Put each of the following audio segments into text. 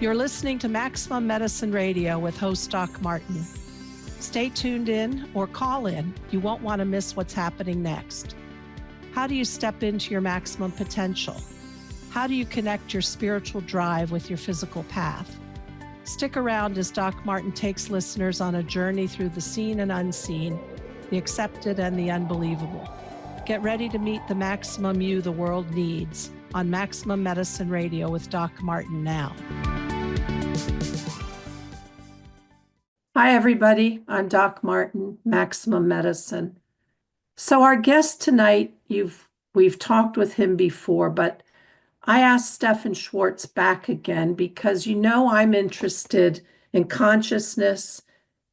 You're listening to Maximum Medicine Radio with host Doc Martin. Stay tuned in or call in. You won't want to miss what's happening next. How do you step into your maximum potential? How do you connect your spiritual drive with your physical path? Stick around as Doc Martin takes listeners on a journey through the seen and unseen, the accepted and the unbelievable. Get ready to meet the maximum you the world needs on Maximum Medicine Radio with Doc Martin now. Hi, everybody. I'm Doc Martin, Maximum Medicine. So our guest tonight, we've talked with him before, but I asked Stephan Schwartz back again because I'm interested in consciousness,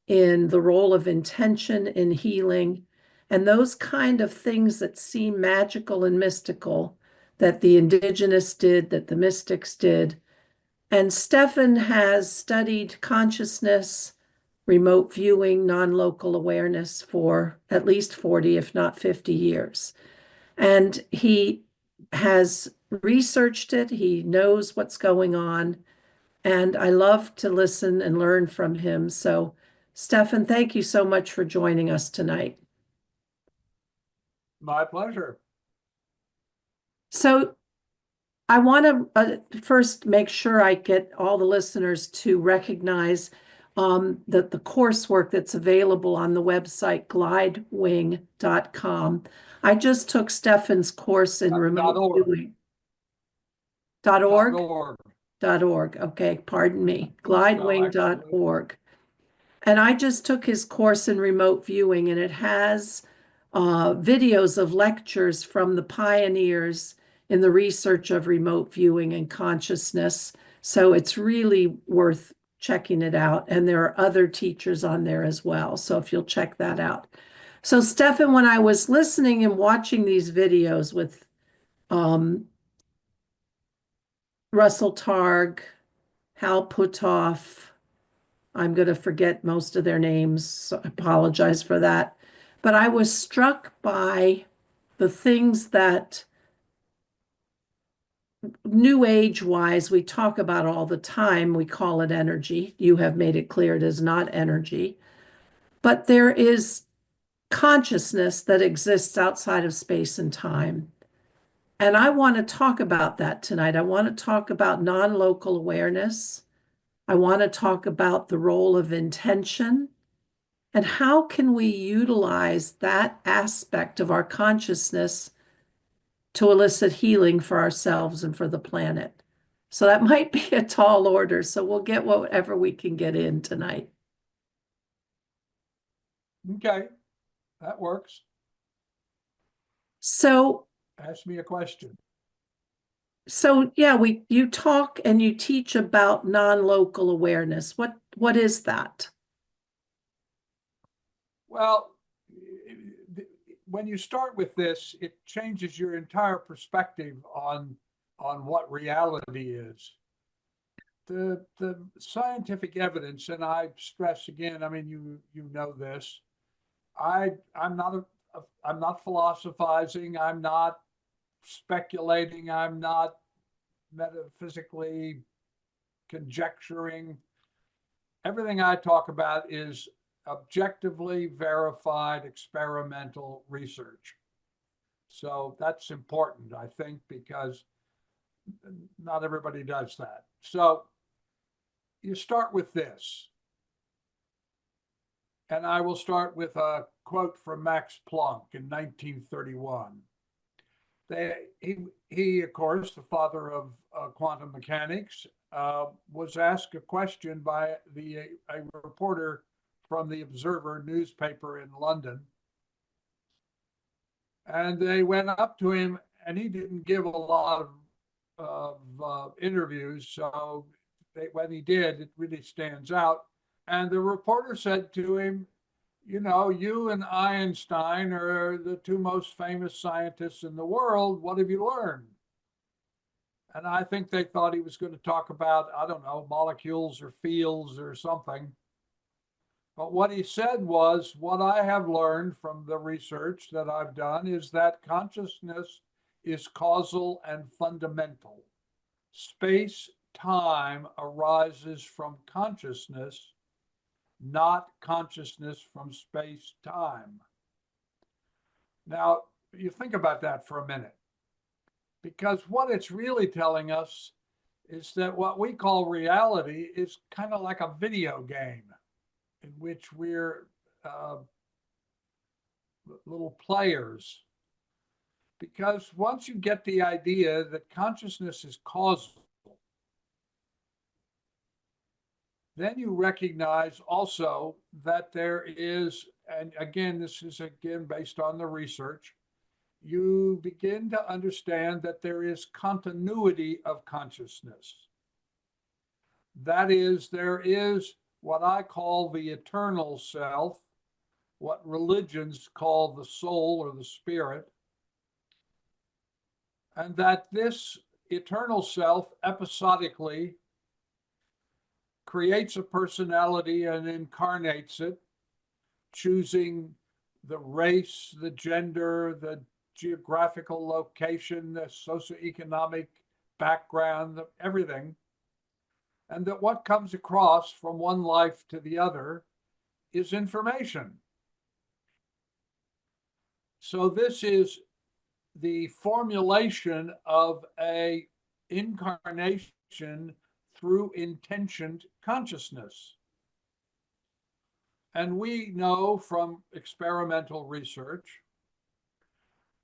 in the role of intention in healing, and those kind of things that seem magical and mystical that the indigenous did, that the mystics did. And Stephan has studied consciousness, remote viewing, non-local awareness for at least 40, if not 50 years. And he has researched it. He knows what's going on. And I love to listen and learn from him. So, Stephan, thank you so much for joining us tonight. My pleasure. So I want to first make sure I get all the listeners to recognize that the coursework that's available on the website glidewing.com. I just took Stephan's course in remote viewing. .org? .org. Okay, pardon me. Glidewing.org. And I just took his course in remote viewing, and it has videos of lectures from the pioneers in the research of remote viewing and consciousness. So it's really worth checking it out. And there are other teachers on there as well. So if you'll check that out. So Stephan, when I was listening and watching these videos with Russell Targ, Hal Puthoff, I'm going to forget most of their names, so I apologize for that. But I was struck by the things that New Age-wise we talk about all the time. We call it energy. You have made it clear it is not energy. But there is consciousness that exists outside of space and time. And I want to talk about that tonight. I want to talk about non-local awareness. I want to talk about the role of intention and how can we utilize that aspect of our consciousness to elicit healing for ourselves and for the planet. So that might be a tall order. So we'll get whatever we can get in tonight. Okay, that works. So ask me a question. So yeah, you talk and you teach about non-local awareness. What is that? Well, when you start with this, it changes your entire perspective on what reality is. The scientific evidence, and I stress again, I mean, you know this. I'm not philosophizing. I'm not speculating. I'm not metaphysically conjecturing. Everything I talk about is objectively verified experimental research. So that's important, I think, because not everybody does that. So you start with this. And I will start with a quote from Max Planck in 1931. He, of course, the father of quantum mechanics, was asked a question by a reporter from the Observer newspaper in London. And they went up to him, and he didn't give a lot of interviews. So when he did, it really stands out. And the reporter said to him, you and Einstein are the two most famous scientists in the world. What have you learned? And I think they thought he was going to talk about, I don't know, molecules or fields or something. But what he said was, what I have learned from the research that I've done is that consciousness is causal and fundamental. Space, time arises from consciousness, not consciousness from space-time. Now, you think about that for a minute, because what it's really telling us is that what we call reality is kind of like a video game in which we're little players. Because once you get the idea that consciousness is causal, then you recognize also that there is, and again, this is again based on the research, you begin to understand that there is continuity of consciousness. That is, there is what I call the eternal self, what religions call the soul or the spirit, and that this eternal self episodically creates a personality and incarnates it, choosing the race, the gender, the geographical location, the socioeconomic background, everything. And that what comes across from one life to the other is information. So this is the formulation of a incarnation through intentioned consciousness. And we know from experimental research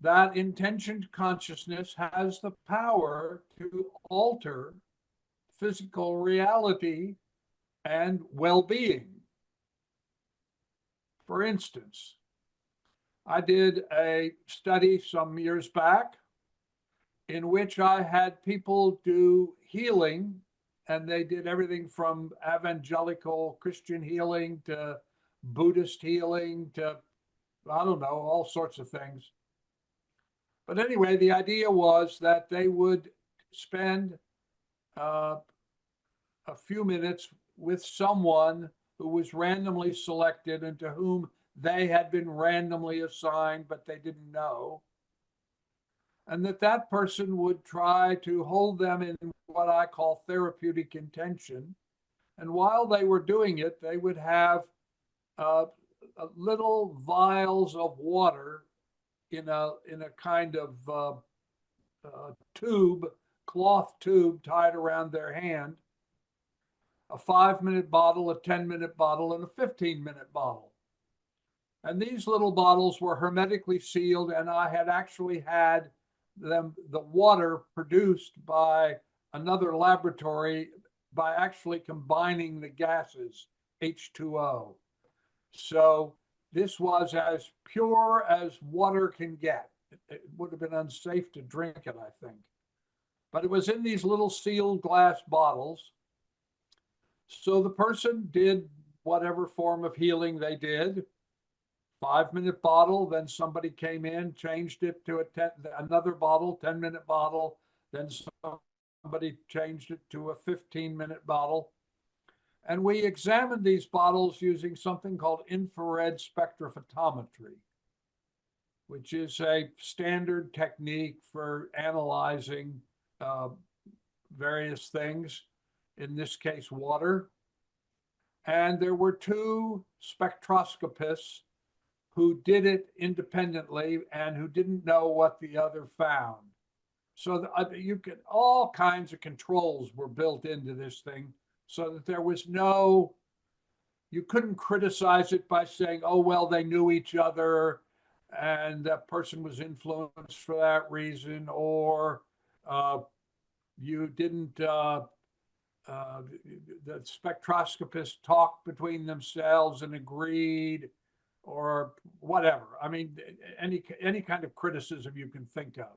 that intentioned consciousness has the power to alter physical reality and well-being. For instance, I did a study some years back in which I had people do healing, and they did everything from evangelical Christian healing to Buddhist healing to, I don't know, all sorts of things. But anyway, the idea was that they would spend a few minutes with someone who was randomly selected and to whom they had been randomly assigned, but they didn't know. And that person would try to hold them in what I call therapeutic intention. And while they were doing it, they would have little vials of water in a kind of tube, cloth tube tied around their hand, a 5-minute bottle, a 10-minute bottle, and a 15-minute bottle. And these little bottles were hermetically sealed, and I had actually had the water produced by another laboratory by actually combining the gases, H2O. So this was as pure as water can get. It would have been unsafe to drink it, I think. But it was in these little sealed glass bottles. So the person did whatever form of healing they did. 5-minute bottle, then somebody came in, changed it to another bottle, 10-minute bottle, then somebody changed it to a 15-minute bottle. And we examined these bottles using something called infrared spectrophotometry, which is a standard technique for analyzing various things, in this case, water. And there were 2 spectroscopists who did it independently and who didn't know what the other found. So all kinds of controls were built into this thing so that there was you couldn't criticize it by saying, oh, well, they knew each other and that person was influenced for that reason, or you didn't, the spectroscopists talked between themselves and agreed, or whatever. I mean, any kind of criticism you can think of.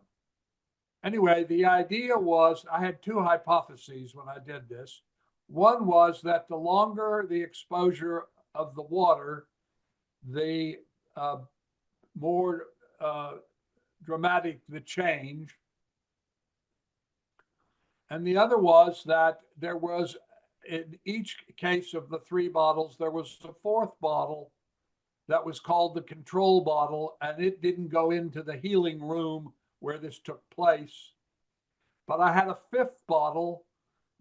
Anyway, the idea was, I had 2 hypotheses when I did this. One was that the longer the exposure of the water, the more dramatic the change. And the other was that there was, in each case of the 3 bottles, there was a 4th bottle that was called the control bottle, and it didn't go into the healing room where this took place. But I had a 5th bottle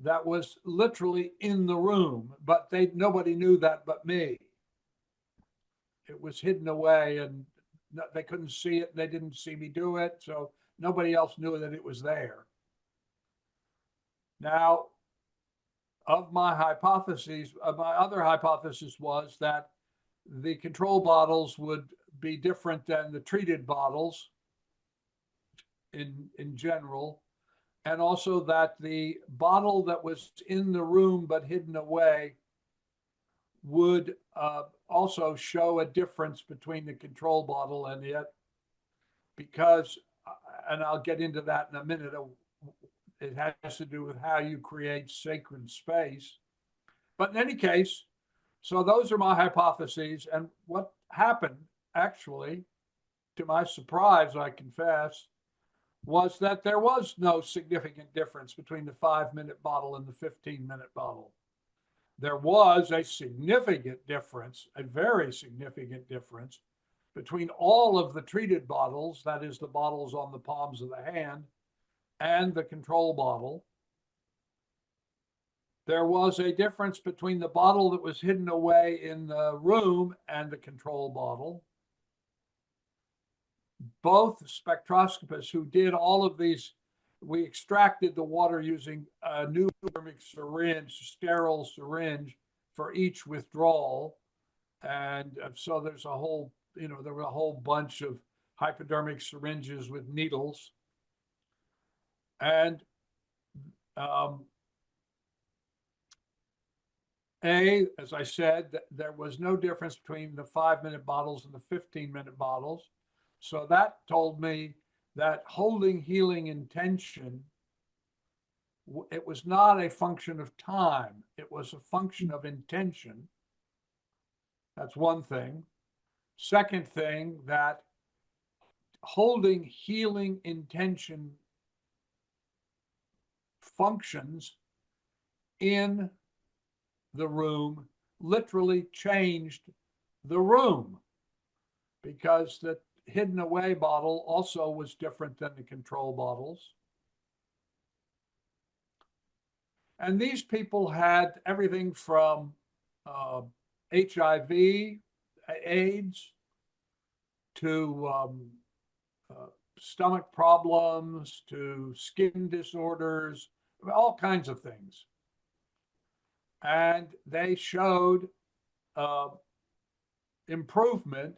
that was literally in the room, but nobody knew that but me. It was hidden away and they couldn't see it. They didn't see me do it. So nobody else knew that it was there. Now, of my hypotheses, my other hypothesis was that the control bottles would be different than the treated bottles in general, and also that the bottle that was in the room but hidden away would also show a difference between the control bottle and it, because, and I'll get into that in a minute, it has to do with how you create sacred space. But in any case, so those are my hypotheses. And what happened, actually, to my surprise, I confess, was that there was no significant difference between the 5-minute bottle and the 15-minute bottle. There was a significant difference, a very significant difference, between all of the treated bottles, that is the bottles on the palms of the hand, and the control bottle. There was a difference between the bottle that was hidden away in the room and the control bottle. Both spectroscopists who did all of these, we extracted the water using a new hypodermic syringe, sterile syringe for each withdrawal. And so there's a whole, there were a whole bunch of hypodermic syringes with needles. And as I said, there was no difference between the 5-minute bottles and the 15-minute bottles. So that told me that holding healing intention, it was not a function of time. It was a function of intention. That's one thing. Second thing, that holding healing intention functions in the room literally changed the room, because the hidden away bottle also was different than the control bottles. And these people had everything from HIV, AIDS, to stomach problems, to skin disorders, all kinds of things. And they showed improvement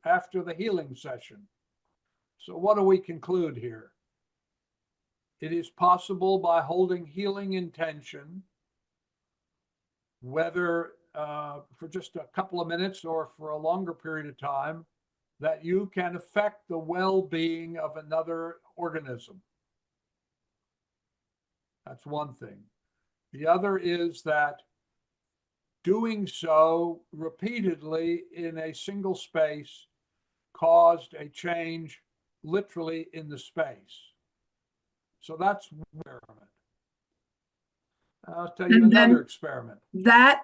after the healing session. So what do we conclude here? It is possible, by holding healing intention, whether for just a couple of minutes or for a longer period of time, that you can affect the well-being of another organism. That's one thing. The other is that doing so repeatedly in a single space caused a change literally in the space. So that's one experiment. I'll tell you another experiment. That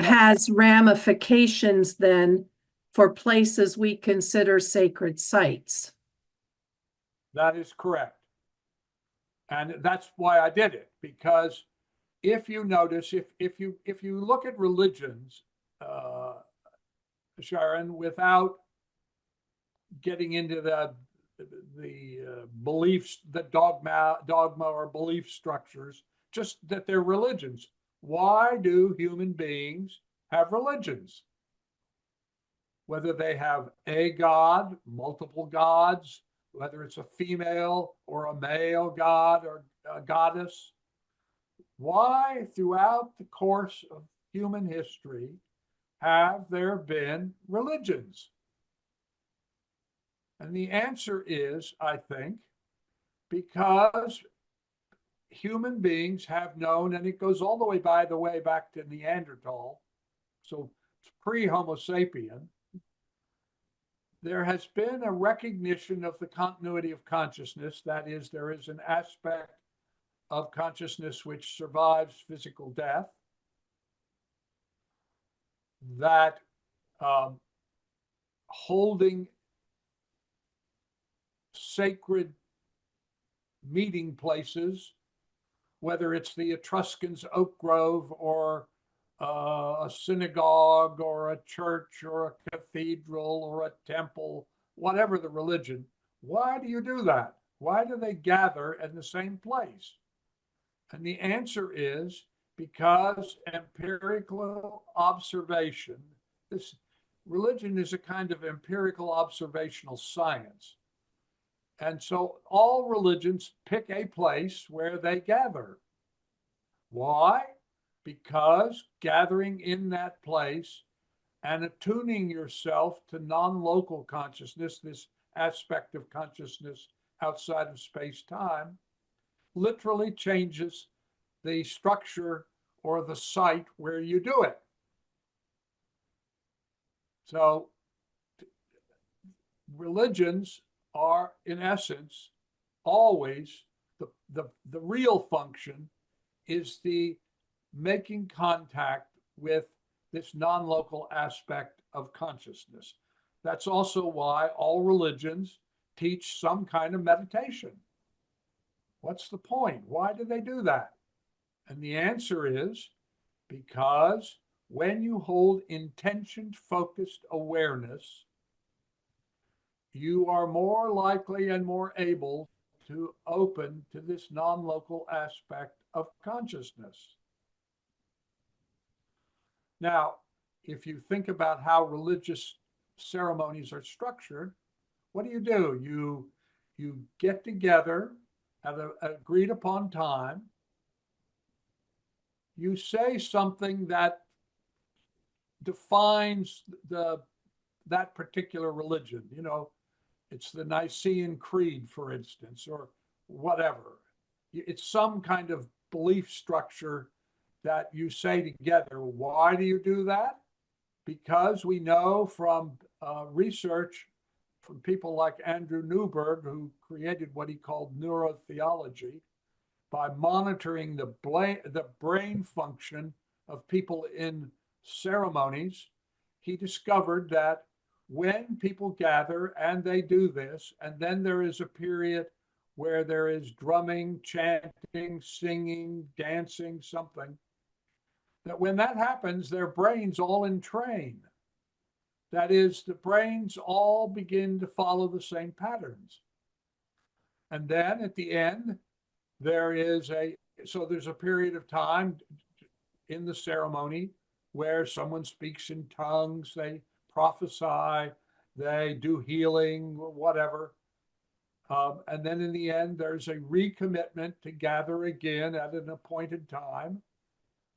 has ramifications then for places we consider sacred sites. That is correct. And that's why I did it, because if you notice, if you look at religions, Sharon, without getting into the beliefs, the dogma or belief structures, just that they're religions. Why do human beings have religions? Whether they have a god, multiple gods, whether it's a female or a male god or a goddess. Why, throughout the course of human history, have there been religions? And the answer is, I think, because human beings have known, and it goes all the way, by the way, back to Neanderthal, so it's pre-Homo sapien, there has been a recognition of the continuity of consciousness. That is, there is an aspect of consciousness which survives physical death, that holding sacred meeting places, whether it's the Etruscans' Oak Grove or a synagogue or a church or a cathedral or a temple, whatever the religion. Why do you do that? Why do they gather in the same place? And the answer is because empirical observation, this religion is a kind of empirical observational science. And so all religions pick a place where they gather. Why? Because gathering in that place and attuning yourself to non-local consciousness, this aspect of consciousness outside of space-time, literally changes the structure or the site where you do it. So religions are, in essence, always the real function is the making contact with this non-local aspect of consciousness. That's also why all religions teach some kind of meditation. What's the point? Why do they do that? And the answer is because when you hold intention-focused awareness, you are more likely and more able to open to this non-local aspect of consciousness. Now, if you think about how religious ceremonies are structured, what do? You get together at an agreed upon time. You say something that defines that particular religion. You know, it's the Nicene Creed, for instance, or whatever. It's some kind of belief structure that you say together. Why do you do that? Because we know from research from people like Andrew Newberg, who created what he called neurotheology, by monitoring the brain function of people in ceremonies, he discovered that when people gather and they do this, and then there is a period where there is drumming, chanting, singing, dancing, something, that when that happens, their brains all entrain. That is, the brains all begin to follow the same patterns. And then at the end, there's a period of time in the ceremony where someone speaks in tongues, they prophesy, they do healing, whatever. And then in the end, there's a recommitment to gather again at an appointed time.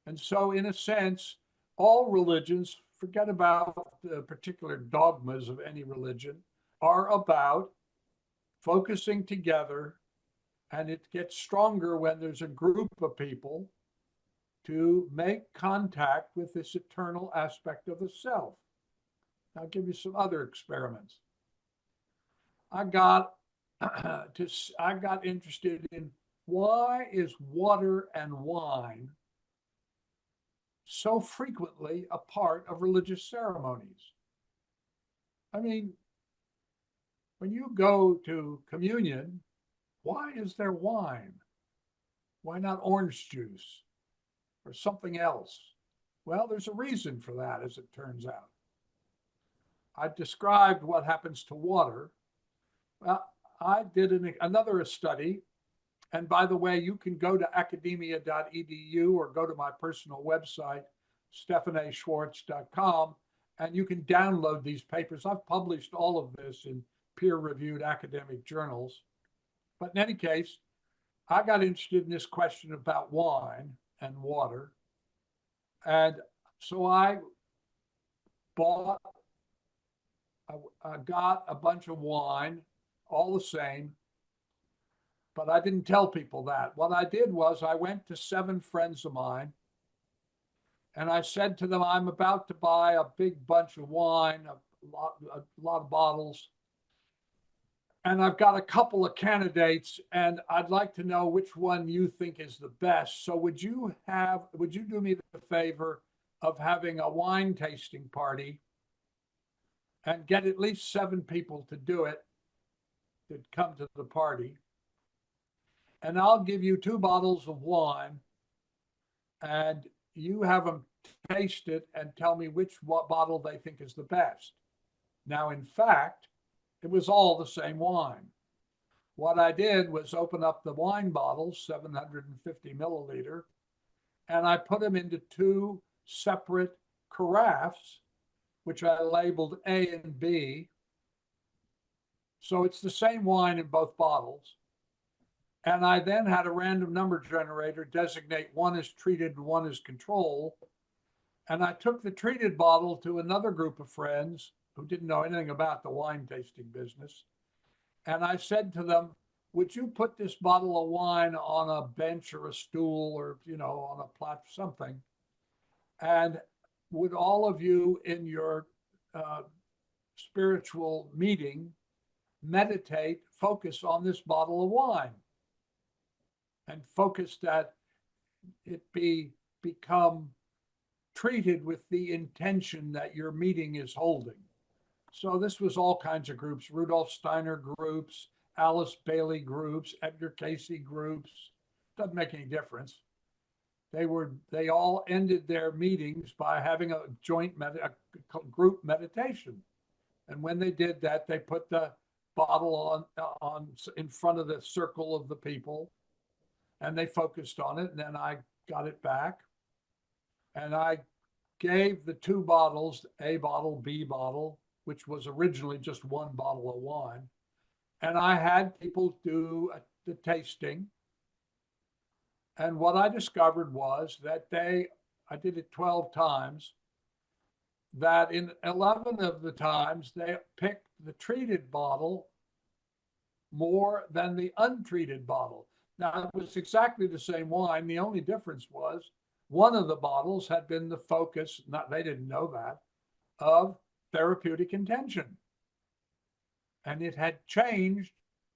And so, in a sense, all religions, forget about the particular dogmas of any religion, are about focusing together, and it gets stronger when there's a group of people to make contact with this eternal aspect of the self. I'll give you some other experiments. I got interested in why is water and wine so frequently a part of religious ceremonies. I mean, when you go to communion, why is there wine? Why not orange juice or something else? Well, there's a reason for that, as it turns out. I described what happens to water. Well, I did another study. And by the way, you can go to academia.edu or go to my personal website, stephanschwartz.com, and you can download these papers. I've published all of this in peer-reviewed academic journals. But in any case, I got interested in this question about wine and water. And so I got a bunch of wine, all the same, but I didn't tell people that. What I did was I went to 7 friends of mine and I said to them, I'm about to buy a big bunch of wine, a lot of bottles. And I've got a couple of candidates and I'd like to know which one you think is the best. So would you do me the favor of having a wine tasting party and get at least 7 people to do it, to come to the party? and I'll give you 2 bottles of wine, and you have them taste it and tell me which bottle they think is the best. Now, in fact, it was all the same wine. What I did was open up the wine bottles, 750 milliliter, and I put them into 2 separate carafes, which I labeled A and B. So it's the same wine in both bottles. And I then had a random number generator designate one as treated and one as control. And I took the treated bottle to another group of friends who didn't know anything about the wine tasting business. And I said to them, would you put this bottle of wine on a bench or a stool or, on a platform, something? And would all of you in your spiritual meeting meditate, focus on this bottle of wine and focus that it become treated with the intention that your meeting is holding. So this was all kinds of groups, Rudolf Steiner groups, Alice Bailey groups, Edgar Casey groups. Doesn't make any difference. They all ended their meetings by having a joint group meditation. And when they did that, they put the bottle on in front of the circle of the people, and they focused on it. And then I got it back, and I gave the 2 bottles, A bottle, B bottle, which was originally just 1 bottle of wine. And I had people do the tasting. And what I discovered was that I did it 12 times, that in 11 of the times, they picked the treated bottle more than the untreated bottle. Now, it was exactly the same wine. The only difference was one of the bottles had been the focus, they didn't know that, of therapeutic intention. And it had changed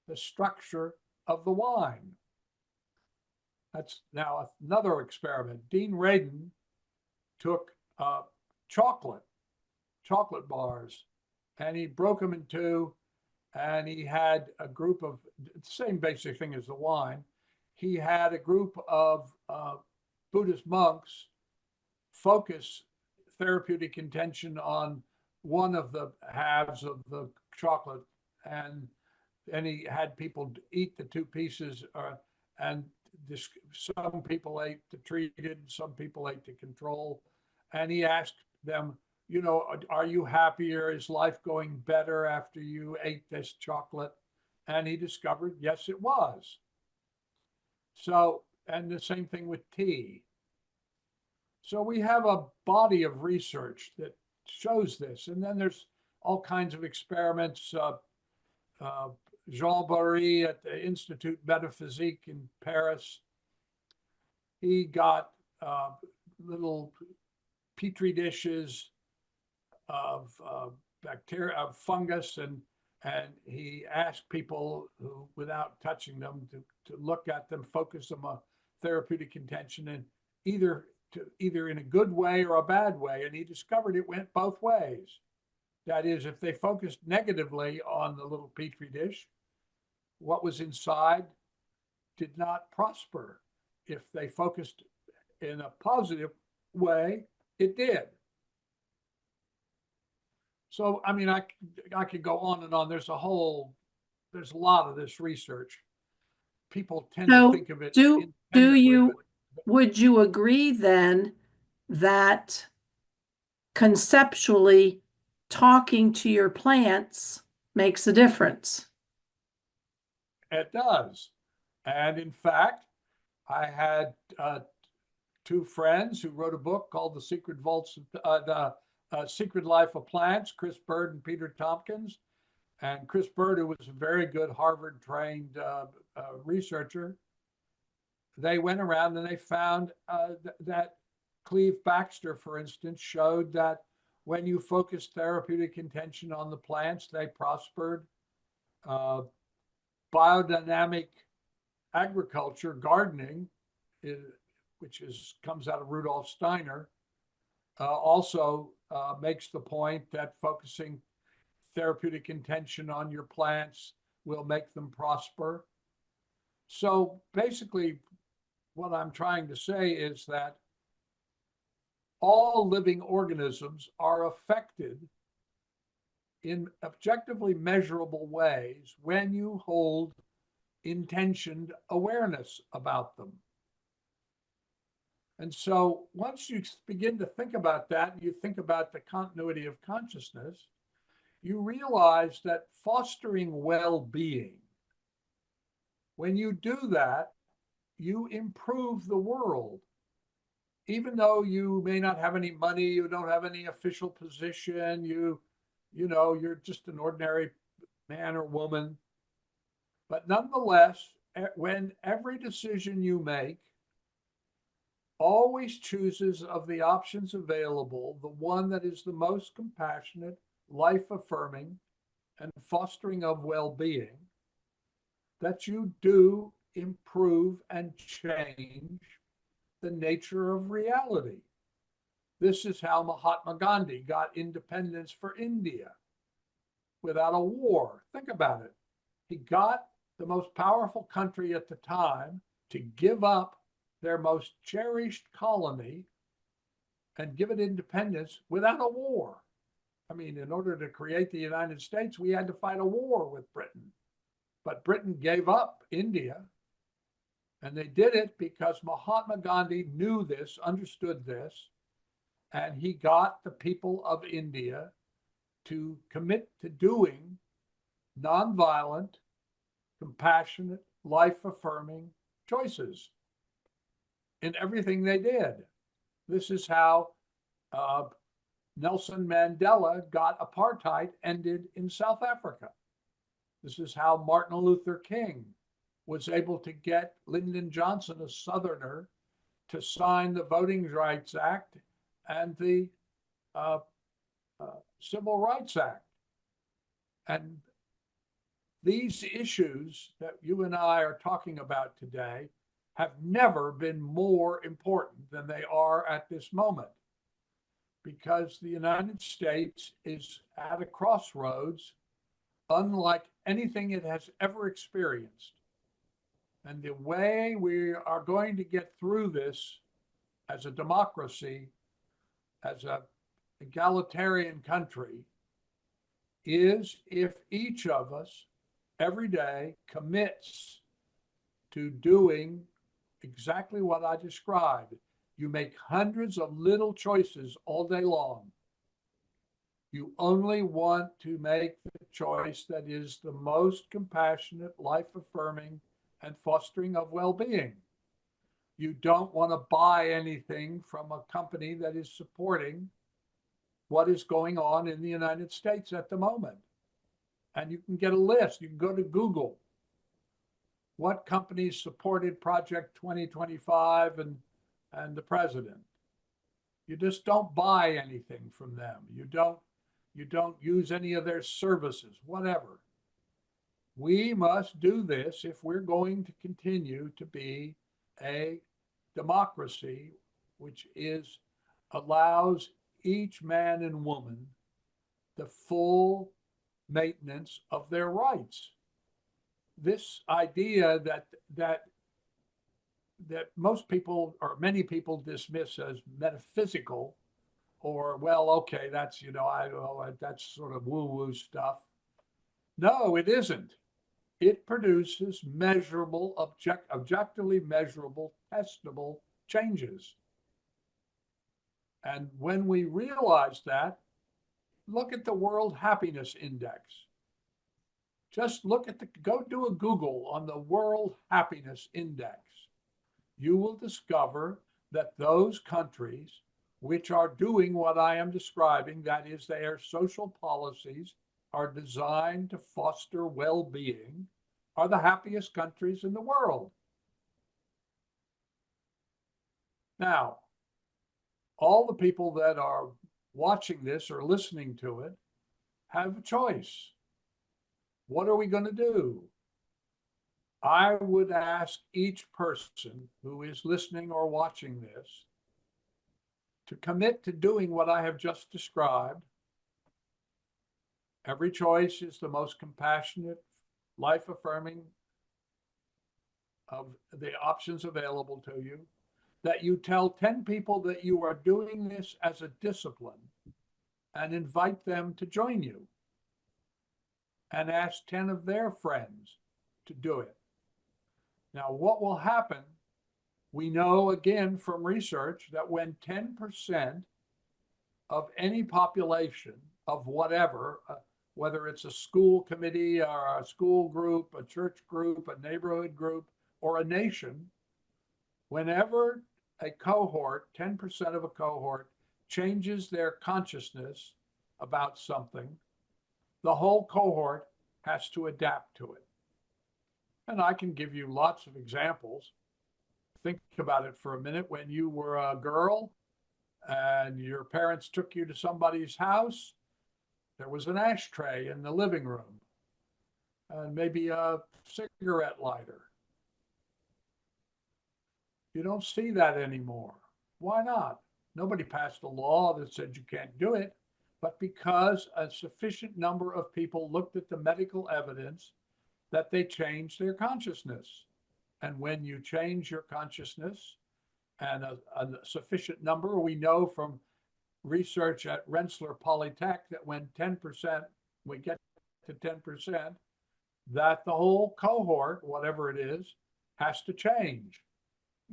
the structure of the wine. That's now another experiment. Dean Radin took chocolate bars, and he broke them in 2, and he had a group of the same basic thing as the wine. He had a group of Buddhist monks focus therapeutic intention on one of the halves of the chocolate, and he had people eat the 2 pieces, and some people ate the treated, some people ate the control, and he asked them, are you happier? Is life going better after you ate this chocolate? And he discovered, yes, it was. So, and the same thing with tea. So we have a body of research that shows this. And then there's all kinds of experiments. Jean Barry at the Institut Metaphysique in Paris, he got little petri dishes of bacteria, of fungus, and he asked people who, without touching them, to look at them, focus them on therapeutic intention, and either in a good way or a bad way. And he discovered it went both ways. That is, if they focused negatively on the little petri dish, what was inside did not prosper. If they focused in a positive way, it did. So, I mean, I could go on and on. There's a lot of this research. People tend to think of it. Would you agree then that conceptually talking to your plants makes a difference? It does. And in fact, I had 2 friends who wrote a book called The Secret Life of Plants, Chris Bird and Peter Tompkins. And Chris Bird, who was a very good Harvard-trained researcher, they went around and they found that Cleve Baxter, for instance, showed that when you focus therapeutic intention on the plants, they prospered. Biodynamic agriculture, gardening, which comes out of Rudolf Steiner, also makes the point that focusing therapeutic intention on your plants will make them prosper. So basically, what I'm trying to say is that all living organisms are affected in objectively measurable ways when you hold intentioned awareness about them. And so once you begin to think about that, and you think about the continuity of consciousness, you realize that fostering well-being, when you do that, you improve the world. Even though you may not have any money, you don't have any official position, you're just an ordinary man or woman. But nonetheless, when every decision you make always chooses of the options available, the one that is the most compassionate, life affirming, and fostering of well being, that you do improve and change the nature of reality. This is how Mahatma Gandhi got independence for India without a war. Think about it. He got the most powerful country at the time to give up their most cherished colony and give it independence without a war. I mean, in order to create the United States, we had to fight a war with Britain. But Britain gave up India, and they did it because Mahatma Gandhi knew this, understood this, and he got the people of India to commit to doing nonviolent, compassionate, life-affirming choices in everything they did. This is how Nelson Mandela got apartheid ended in South Africa. This is how Martin Luther King was able to get Lyndon Johnson, a Southerner, to sign the Voting Rights Act and the Civil Rights Act. And these issues that you and I are talking about today have never been more important than they are at this moment, because the United States is at a crossroads unlike anything it has ever experienced. And the way we are going to get through this as a democracy, as an egalitarian country, is if each of us every day commits to doing exactly what I described. You make hundreds of little choices all day long. You only want to make the choice that is the most compassionate, life-affirming, and fostering of well-being. You don't want to buy anything from a company that is supporting what is going on in the United States at the moment. And you can get a list. You can go to Google. What companies supported Project 2025 and the president? You just don't buy anything from them. You don't use any of their services, whatever. We must do this if we're going to continue to be a democracy which allows each man and woman the full maintenance of their rights. This idea that most people or many people dismiss as metaphysical, or well, okay, that's that's sort of woo-woo stuff. No, it isn't. It produces measurable, objectively measurable, testable changes. And when we realize that, look at the World Happiness Index. Just go do a Google on the World Happiness Index. You will discover that those countries which are doing what I am describing, that is, their social policies are designed to foster well-being, are the happiest countries in the world. Now, all the people that are watching this or listening to it have a choice. What are we going to do? I would ask each person who is listening or watching this to commit to doing what I have just described. Every choice is the most compassionate, life-affirming, of the options available to you, that you tell 10 people that you are doing this as a discipline and invite them to join you, and ask 10 of their friends to do it. Now, what will happen? We know again from research that when 10% of any population of whatever, whether it's a school committee or a school group, a church group, a neighborhood group, or a nation, whenever a cohort, 10% of a cohort, changes their consciousness about something, the whole cohort has to adapt to it. And I can give you lots of examples. Think about it for a minute. When you were a girl and your parents took you to somebody's house, there was an ashtray in the living room and maybe a cigarette lighter. You don't see that anymore. Why not? Nobody passed a law that said you can't do it, but because a sufficient number of people looked at the medical evidence that they changed their consciousness. And when you change your consciousness, and a sufficient number, we know from research at Rensselaer Polytech that when 10%, we get to 10%, that the whole cohort, whatever it is, has to change.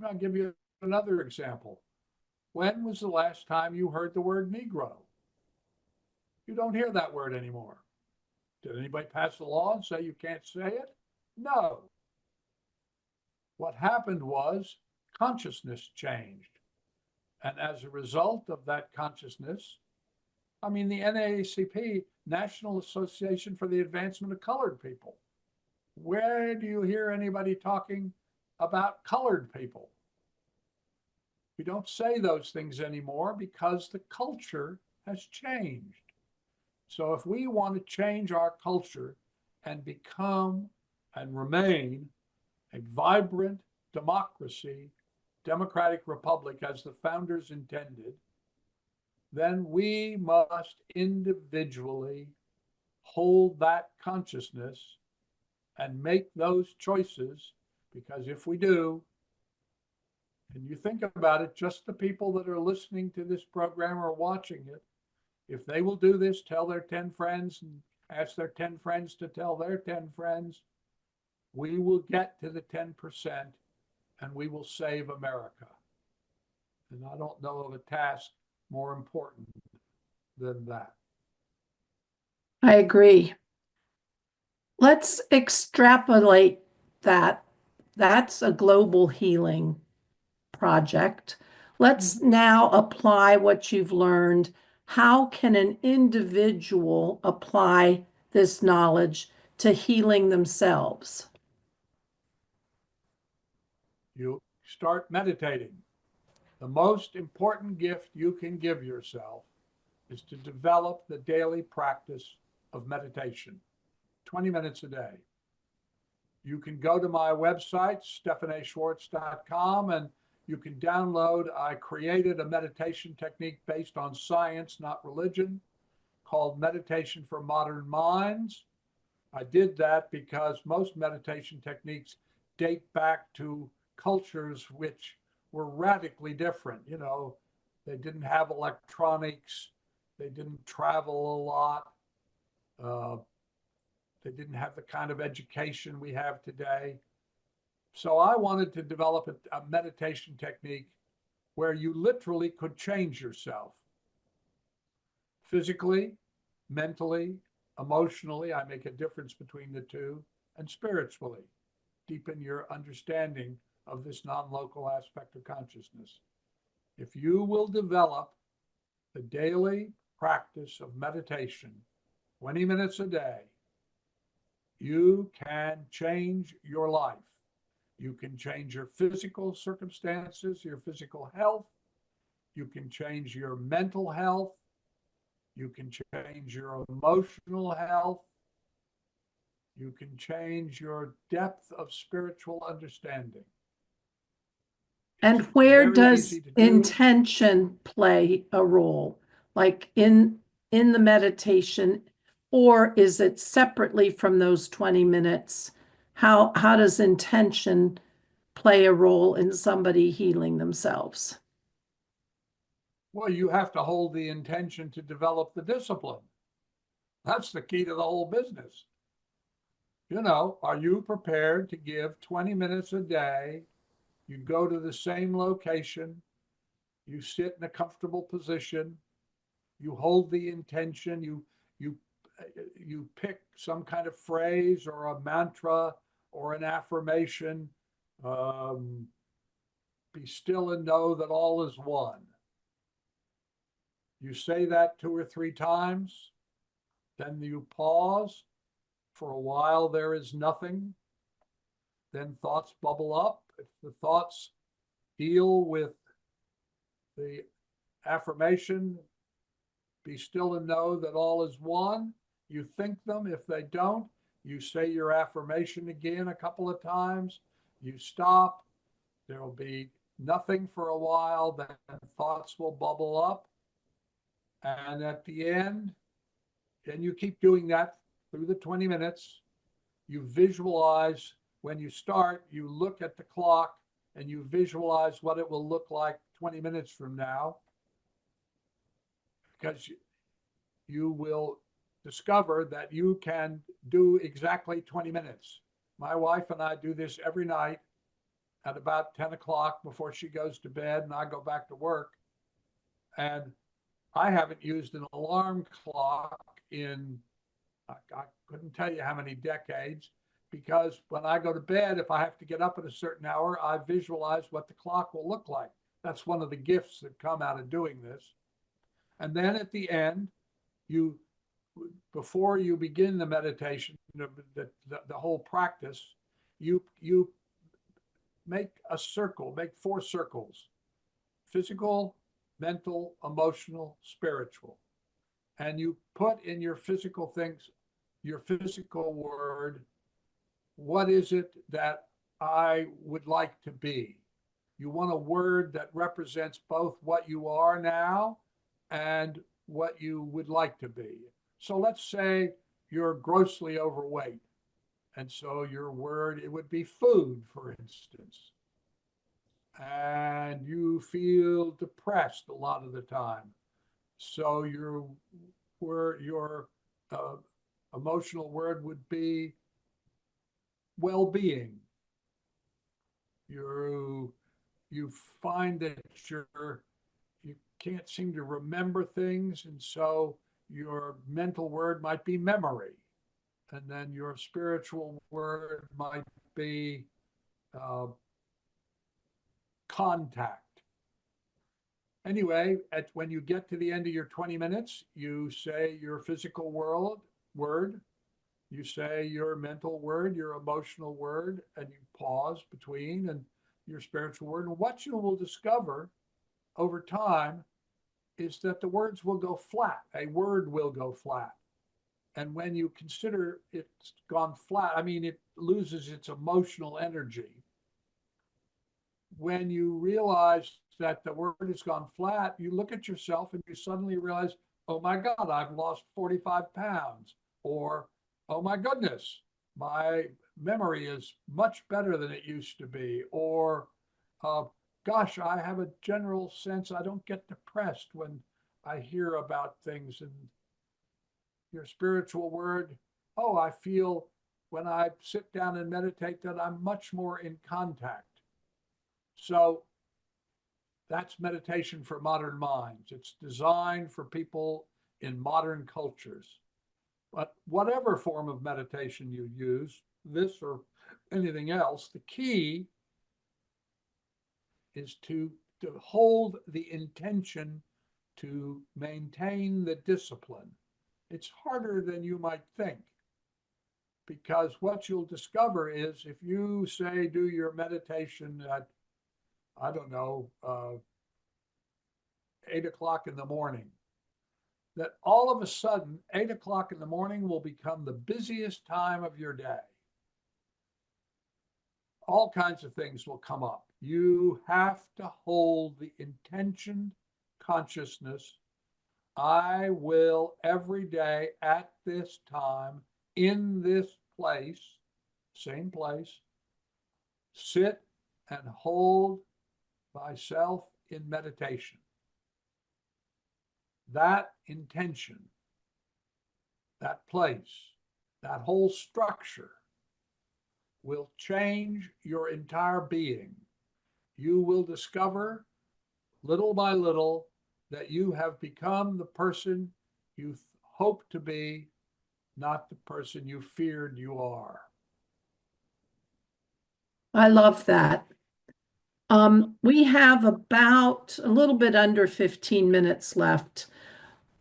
I'll give you another example. When was the last time you heard the word Negro? You don't hear that word anymore. Did anybody pass a law and say you can't say it? No. What happened was consciousness changed. And as a result of that consciousness, the NAACP, National Association for the Advancement of Colored People. Where do you hear anybody talking about colored people? We don't say those things anymore because the culture has changed. So if we want to change our culture and become and remain a vibrant democracy, democratic republic as the founders intended, then we must individually hold that consciousness and make those choices, because if we do, and you think about it, just the people that are listening to this program or watching it, if they will do this, tell their 10 friends and ask their 10 friends to tell their 10 friends, we will get to the 10% and we will save America. And I don't know of a task more important than that. I agree. Let's extrapolate that. That's a global healing project. Let's now apply what you've learned. How can an individual apply this knowledge to healing themselves? You start meditating. The most important gift you can give yourself is to develop the daily practice of meditation, 20 minutes a day. You can go to my website, stephanschwartz.com, and you can download. I created a meditation technique based on science, not religion, called Meditation for Modern Minds. I did that because most meditation techniques date back to cultures which were radically different. They didn't have electronics. They didn't travel a lot. They didn't have the kind of education we have today. So I wanted to develop a meditation technique where you literally could change yourself. Physically, mentally, emotionally, I make a difference between the two, and spiritually, deepen your understanding of this non-local aspect of consciousness. If you will develop the daily practice of meditation, 20 minutes a day, you can change your life. You can change your physical circumstances, your physical health. You can change your mental health. You can change your emotional health. You can change your depth of spiritual understanding. And where does intention play a role? Like in the meditation, or is it separately from those 20 minutes? How does intention play a role in somebody healing themselves? Well, you have to hold the intention to develop the discipline. That's the key to the whole business. Are you prepared to give 20 minutes a day? You go to the same location, you sit in a comfortable position, you hold the intention, you you pick some kind of phrase or a mantra or an affirmation. Um, be still and know that all is one. You say that 2 or 3 times, then you pause. For a while, there is nothing. Then thoughts bubble up. If the thoughts deal with the affirmation, be still and know that all is one, you think them. If they don't, you say your affirmation again a couple of times. You stop. There will be nothing for a while. Then thoughts will bubble up. And at the end, and you keep doing that through the 20 minutes. You visualize when you start, you look at the clock and you visualize what it will look like 20 minutes from now, because you will discover that you can do exactly 20 minutes. My wife and I do this every night at about 10 o'clock before she goes to bed and I go back to work. And I haven't used an alarm clock in, I couldn't tell you how many decades, because when I go to bed, if I have to get up at a certain hour, I visualize what the clock will look like. That's one of the gifts that come out of doing this. And then at the end, before you begin the meditation, the whole practice, you make a circle, make 4 circles: physical, mental, emotional, spiritual. And you put in your physical things, your physical word, what is it that I would like to be? You want a word that represents both what you are now and what you would like to be. So let's say you're grossly overweight. And so your word, it would be food, for instance. And you feel depressed a lot of the time. So your emotional word would be well-being. You find that you can't seem to remember things, and so your mental word might be memory, and then your spiritual word might be contact. Anyway, when you get to the end of your 20 minutes, you say your physical word, you say your mental word, your emotional word, and you pause between, and your spiritual word. And what you will discover over time is that the words will go flat. A word will go flat. And when you consider it's gone flat, I mean, it loses its emotional energy. When you realize that the word has gone flat, you look at yourself and you suddenly realize, oh my God, I've lost 45 pounds. Or, oh my goodness, my memory is much better than it used to be. Or, gosh, I have a general sense I don't get depressed when I hear about things. And your spiritual word, oh, I feel when I sit down and meditate that I'm much more in contact. So that's meditation for modern minds. It's designed for people in modern cultures. But whatever form of meditation you use, this or anything else, the key is to hold the intention to maintain the discipline. It's harder than you might think, because what you'll discover is if you say do your meditation at, I don't know, 8 o'clock in the morning, that all of a sudden 8 o'clock in the morning will become the busiest time of your day. All kinds of things will come up. You have to hold the intention consciousness. I will every day at this time, in this place, same place, sit and hold thyself in meditation. That intention, that place, that whole structure will change your entire being. You will discover little by little that you have become the person you hope to be, not the person you feared you are. I love that. We have about a little bit under 15 minutes left.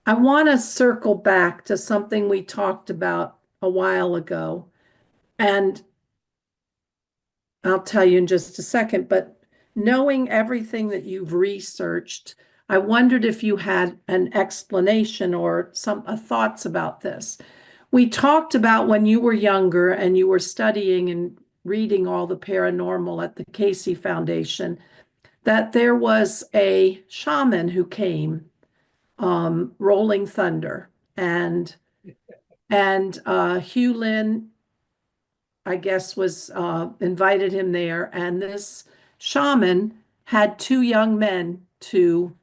I want to circle back to something we talked about a while ago, and I'll tell you in just a second, but knowing everything that you've researched, I wondered if you had an explanation or some thoughts about this. We talked about when you were younger and you were studying and reading all the paranormal at the Casey Foundation, that there was a shaman who came, Rolling Thunder, and Hugh Lynn, I guess, was invited him there, and this shaman had two young men to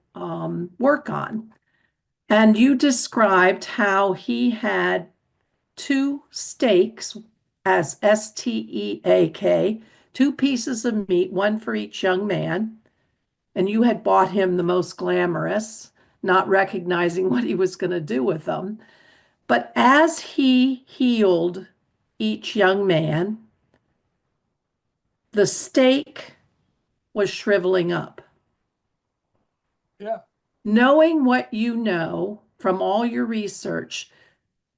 work on. And you described how he had two steaks, as steak, two pieces of meat, one for each young man. And you had bought him the most glamorous, not recognizing what he was going to do with them. But as he healed each young man, the steak was shriveling up. Yeah. Knowing what you know from all your research,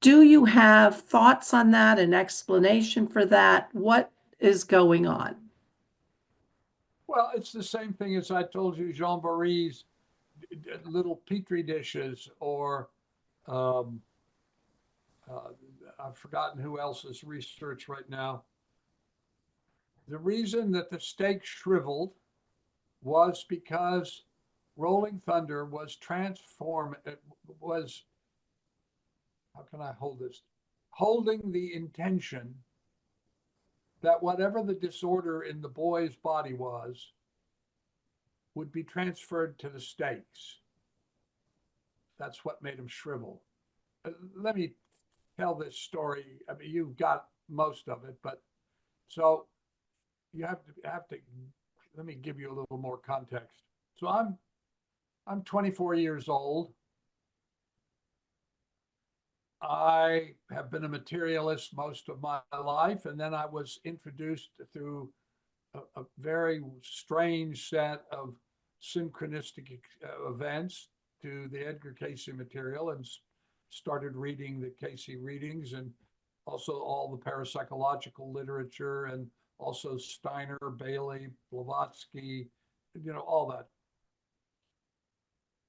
do you have thoughts on that, an explanation for that? What is going on? Well, it's the same thing as I told you, Jean Barry's little petri dishes, or um, uh, I've forgotten who else's research right now. The reason that the steak shriveled was because Rolling Thunder was transformed. It was, how can I hold this? Holding the intention that whatever the disorder in the boy's body was would be transferred to the steaks. That's what made him shrivel. Let me tell this story. I mean, you've got most of it, but so you have to let me give you a little more context. So I'm 24 years old. I have been a materialist most of my life, and then I was introduced through a very strange set of synchronistic events to the Edgar Casey material, and started reading the Casey readings, and also all the parapsychological literature, and also Steiner, Bailey, Blavatsky, all that.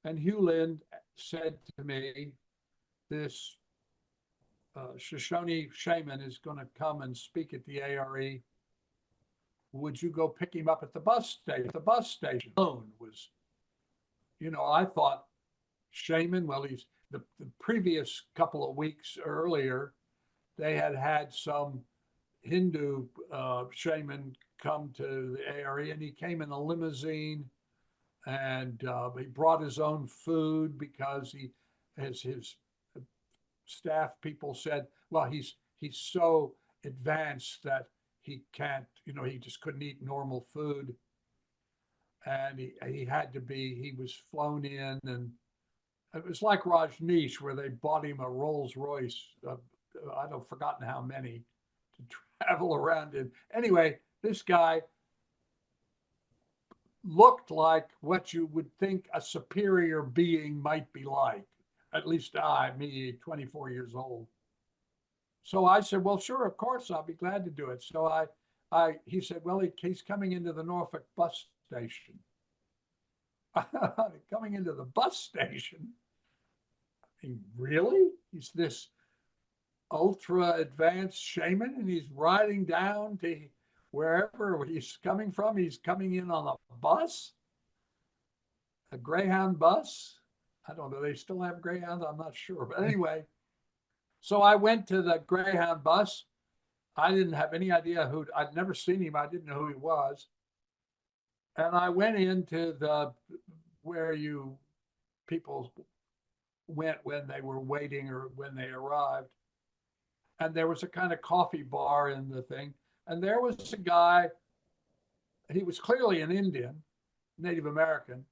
And Hugh Lynn said to me, this Shoshone shaman is going to come and speak at the ARE. Would you go pick him up at the bus station? The bus station alone was, I thought, shaman. Well, he's the previous couple of weeks earlier, they had some Hindu shaman come to the ARE, and he came in a limousine, and he brought his own food because as his staff people said, well, he's so advanced that he can't, he just couldn't eat normal food. And he was flown in, and it was like Rajneesh, where they bought him a Rolls Royce. I've forgotten how many to travel around in. Anyway, this guy looked like what you would think a superior being might be like. At least me, 24 years old. So I said, well, sure, of course, I'll be glad to do it. So he said, well, he's coming into the Norfolk bus station. Coming into the bus station? I mean, really? He's this ultra advanced shaman, and he's riding down to wherever he's coming from. He's coming in on a bus, a Greyhound bus. I don't know. They still have Greyhounds. I'm not sure. But anyway, so I went to the Greyhound bus. I didn't have any idea I'd never seen him. I didn't know who he was. And I went into where people went when they were waiting or when they arrived. And there was a kind of coffee bar in the thing. And there was a guy, he was clearly an Indian, Native American.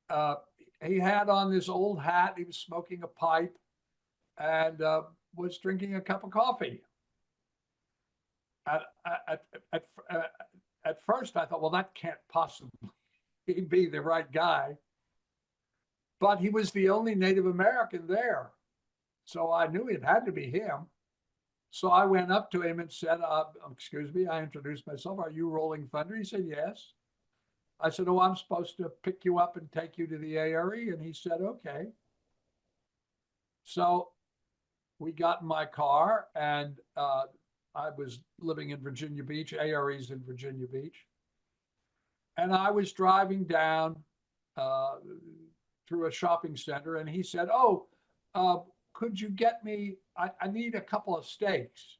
Uh, he had on this old hat, he was smoking a pipe and was drinking a cup of coffee. At, at, at, at first, I thought, well, that can't possibly be the right guy. But he was the only Native American there. So I knew it had to be him. So I went up to him and said, excuse me, I introduced myself. Are you Rolling Thunder? He said, yes. I said, oh, I'm supposed to pick you up and take you to the ARE. And he said, okay. So we got in my car and I was living in Virginia Beach, ARE's in Virginia Beach. And I was driving down through a shopping center and he said, oh, could you get me, I need a couple of steaks.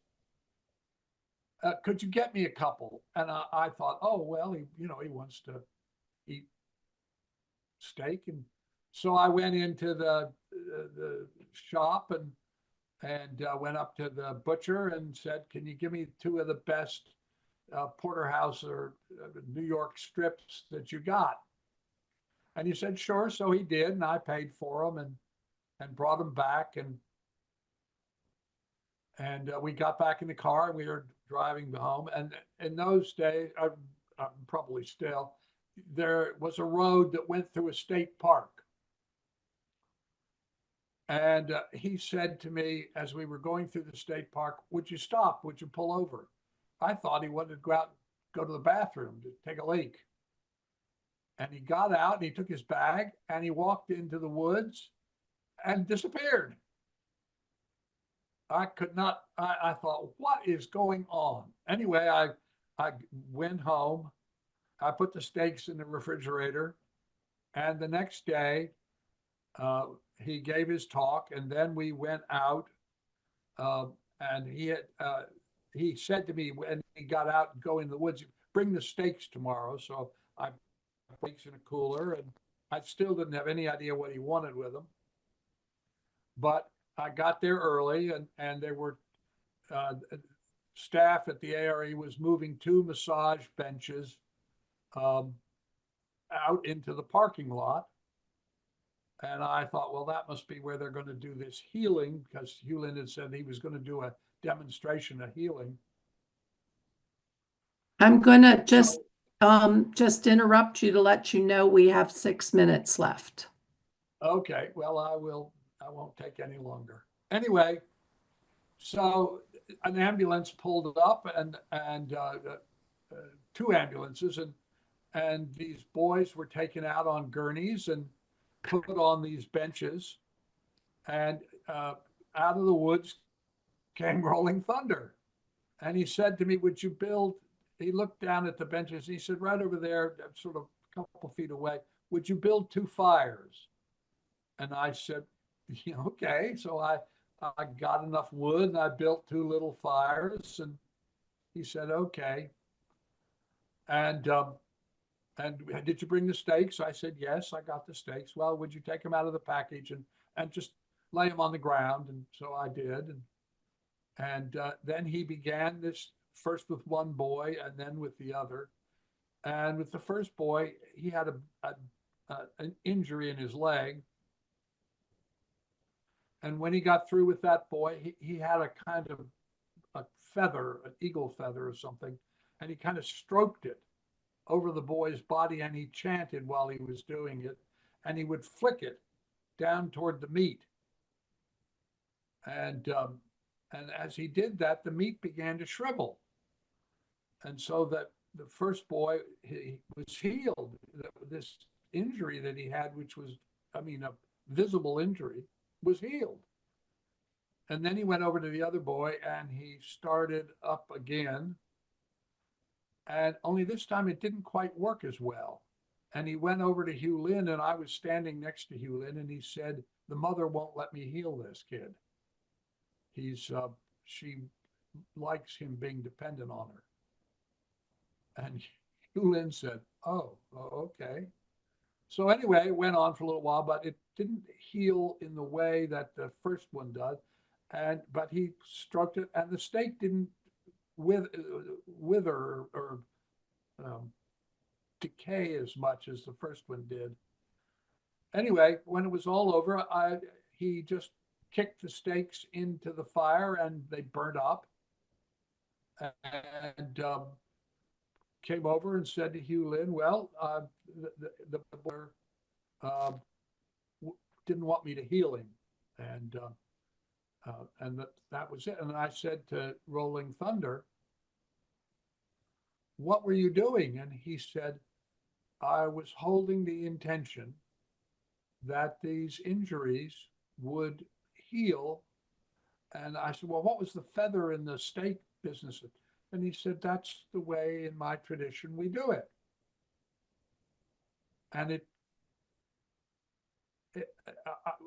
Could you get me a couple? And I thought, oh, well, he wants to eat steak. And so I went into the shop and went up to the butcher and said, can you give me two of the best porterhouse or New York strips that you got? And he said, sure. So he did. And I paid for them and brought them back. And we got back in the car and we were driving home. And in those days, probably still, there was a road that went through a state park. And he said to me, as we were going through the state park, would you stop? Would you pull over? I thought he wanted to go out, go to the bathroom to take a leak. And he got out and he took his bag and he walked into the woods and disappeared. I could not, I thought, what is going on? Anyway, I went home. I put the steaks in the refrigerator. And the next day, he gave his talk. And then we went out. And he said to me when he got out and go in the woods, bring the steaks tomorrow. So I put steaks in a cooler. And I still didn't have any idea what he wanted with them. But I got there early and there were staff at the ARE was moving two massage benches out into the parking lot. And I thought, well, that must be where they're going to do this healing because Hewlin had said he was going to do a demonstration of healing. I'm gonna just interrupt you to let you know we have 6 minutes left. Okay, well, I won't take any longer. Anyway, so an ambulance pulled up and two ambulances and these boys were taken out on gurneys and put on these benches and out of the woods came Rolling Thunder. And he said to me, would you build, he looked down at the benches. He said, right over there, sort of a couple feet away, would you build two fires? And I said, yeah, okay. So I got enough wood and I built two little fires. And he said, okay. And did you bring the steaks? I said, yes, I got the steaks. Well, would you take them out of the package and just lay them on the ground? And so I did. And then he began this first with one boy and then with the other. And with the first boy, he had an injury in his leg. And when he got through with that boy, he had a kind of a feather, an eagle feather or something, and he kind of stroked it over the boy's body and he chanted while he was doing it, and he would flick it down toward the meat. And as he did that, the meat began to shrivel. And so that the first boy, he was healed. This injury that he had, which was, a visible injury, was healed. And then he went over to the other boy and he started up again. And only this time it didn't quite work as well. And he went over to Hugh Lynn and I was standing next to Hugh Lynn and he said, the mother won't let me heal this kid. She likes him being dependent on her. And Hugh Lynn said, Okay. So anyway, it went on for a little while, but it didn't heal in the way that the first one does. But he stroked it, and the stake didn't wither or um, decay as much as the first one did. Anyway, when it was all over, he just kicked the stakes into the fire, and they burnt up. And came over and said to Hugh Lynn, "Well, the boy uh, didn't want me to heal him," and that was it. And I said to Rolling Thunder, "What were you doing?" And he said, "I was holding the intention that these injuries would heal." And I said, "Well, what was the feather in the steak business?" And he said, "That's the way in my tradition we do it." And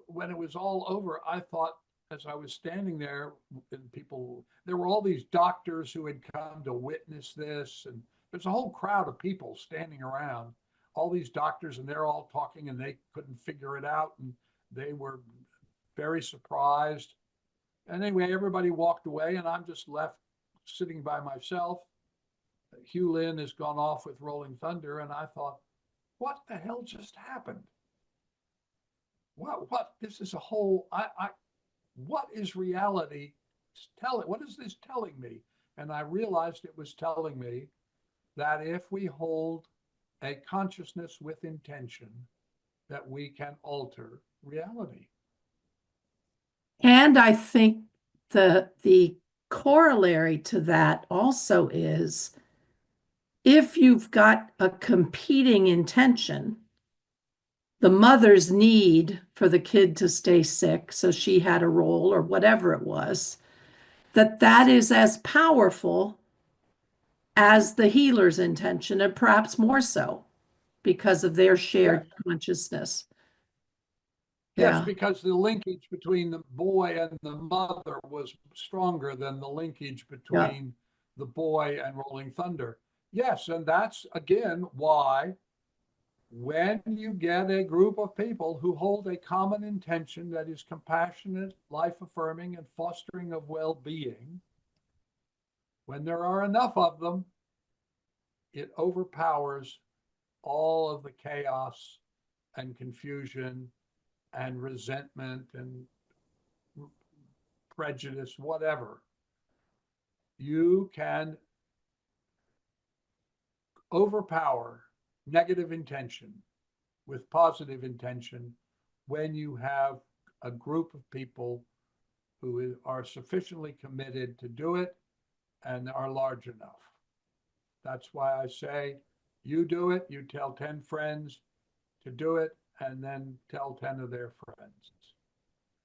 when it was all over, I thought, as I was standing there, and there were all these doctors who had come to witness this, and there's a whole crowd of people standing around, all these doctors, and they're all talking, and they couldn't figure it out, and they were very surprised. And anyway, everybody walked away, and I'm just left sitting by myself. Hugh Lynn has gone off with Rolling Thunder, and I thought, what the hell just happened? What? This is a whole. What is reality telling? What is this telling me? And I realized it was telling me that if we hold a consciousness with intention, that we can alter reality. And I think the corollary to that also is if you've got a competing intention, the mother's need for the kid to stay sick, so she had a role or whatever it was, that is as powerful as the healer's intention, and perhaps more so because of their shared Yes. consciousness. Yes, Yeah. because the linkage between the boy and the mother was stronger than the linkage Yeah. between the boy and Rolling Thunder. Yes, and that's again why when you get a group of people who hold a common intention that is compassionate, life affirming, and fostering of well being, when there are enough of them, it overpowers all of the chaos and confusion and resentment and prejudice, whatever. You can overpower negative intention with positive intention when you have a group of people who are sufficiently committed to do it and are large enough. That's why I say, you do it, you tell 10 friends to do it, and then tell 10 of their friends. And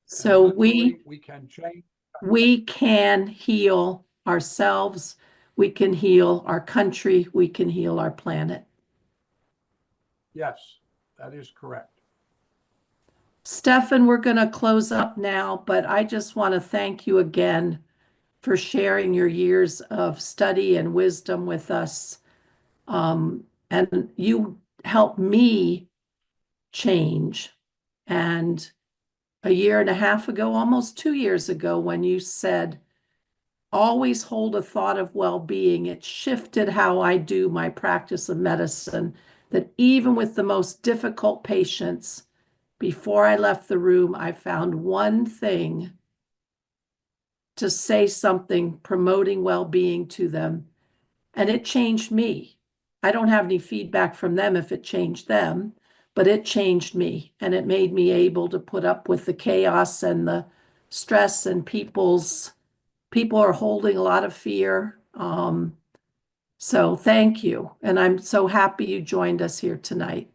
So literally, we can change. we can heal ourselves, we can heal our country, we can heal our planet. Yes, that is correct. Stephan, we're going to close up now, but I just want to thank you again for sharing your years of study and wisdom with us. And you helped me change. And a year and a half ago, almost 2 years ago, when you said, always hold a thought of well-being, it shifted how I do my practice of medicine, that even with the most difficult patients, before I left the room, I found one thing to say something promoting well-being to them, and it changed me. I don't have any feedback from them if it changed them, but it changed me, and it made me able to put up with the chaos and the stress, and people are holding a lot of fear. So thank you. And I'm so happy you joined us here tonight.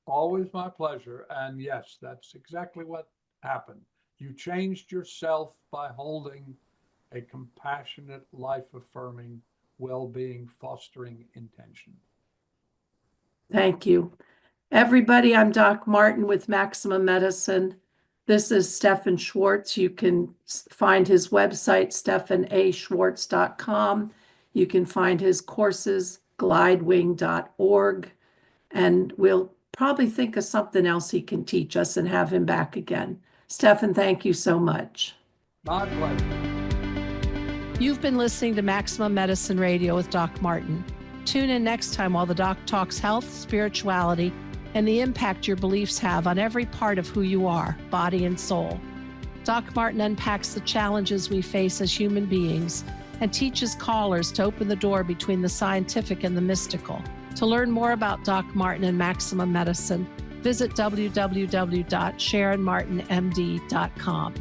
Always my pleasure. And yes, that's exactly what happened. You changed yourself by holding a compassionate, life affirming, well being, fostering intention. Thank you. Everybody, I'm Doc Martin with Maximum Medicine. This is Stephan Schwartz. You can find his website, stephanashwartz.com. You can find his courses glidewing.org. And we'll probably think of something else he can teach us and have him back again. Stephan, thank you so much. My pleasure. You've been listening to Maximum Medicine Radio with Doc Martin. Tune in next time while the doc talks health, spirituality, and the impact your beliefs have on every part of who you are, body and soul. Doc Martin unpacks the challenges we face as human beings and teaches callers to open the door between the scientific and the mystical. To learn more about Doc Martin and Maximum Medicine, visit www.sharonmartinmd.com.